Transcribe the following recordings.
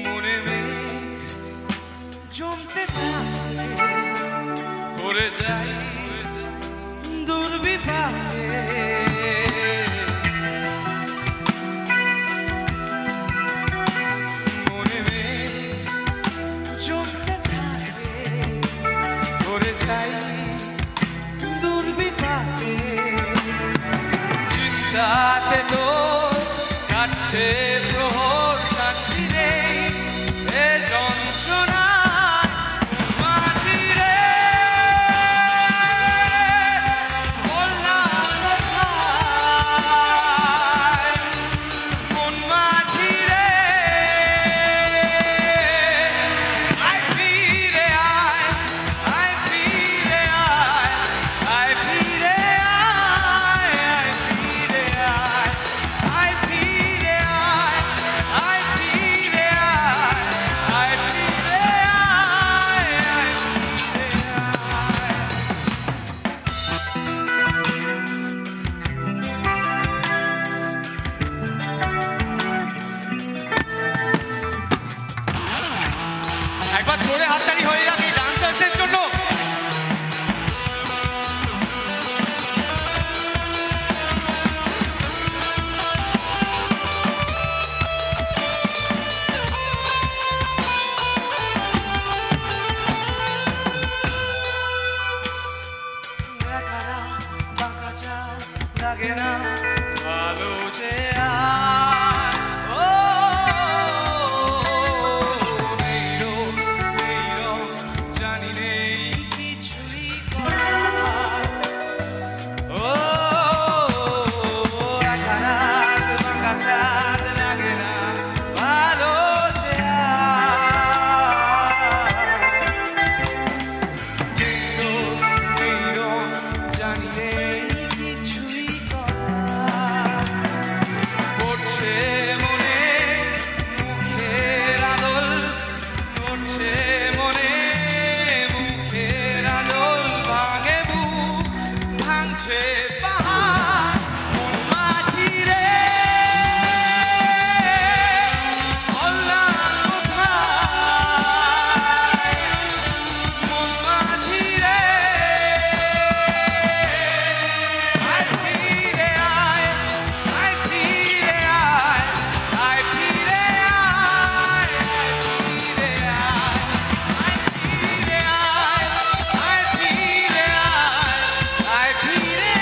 মনে মেঘ জমতে থাকে, ভরে যাই দুর্বিপাকে। মনে মেঘ জমতে থাকে, ভরে যাই দুর্বিপাকে। চিন্তাতে তো কাটছে প্রহর, শান্তি নেই এ যন্ত্রণা মাঝি রে। বললাম কোথায় মন মাঝি রে, আয় ফিরে আয়, আয় ফিরে আয়, আয় ফিরে আয়, আয় ফিরে আয়, আয় ফিরে আয়, আয় ফিরে আয়, আয় ফিরে আয়, আয় ফিরে আয়। একবার জোরে হাততালি হয়ে যাক এই ডান্সার্সদের জন্য। লাগে না ভালো যে আর, ও নেই জানি নেই কিছুই করার। ও একা রাত বাঁকা চাঁদ লাগে না ভালো যে আর। জানি নেই কিছুই করার। পড়ছে মনে মুখের আদল, পড়ছে মনে মুখের আদল। ভাঙে বুক ভাঙছে পাহাড় মন মাঝি রে। বললাম কোথায় মন মাঝি রে, আয় ফিরে আয়, আয় ফিরে আয়, আয় ফিরে আয়, আয় ফিরে আয়, আয় ফিরে আয়, আয় ফিরে আয়, আয় ফিরে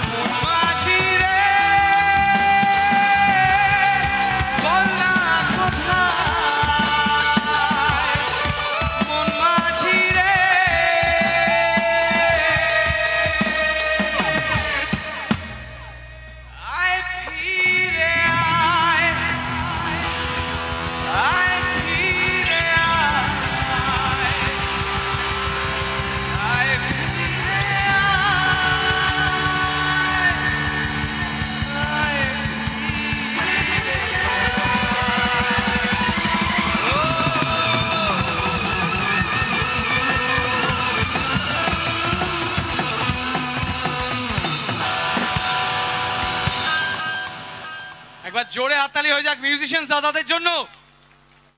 মন মাঝি রে। বললাম কোথায় মন মাঝি রে, আয় ফিরে আয়, আয় ফিরে আয়, আয় ফিরে একবার জোরে হাততালি হয়ে যাক মিউজিশিয়ান দাদাদের জন্য।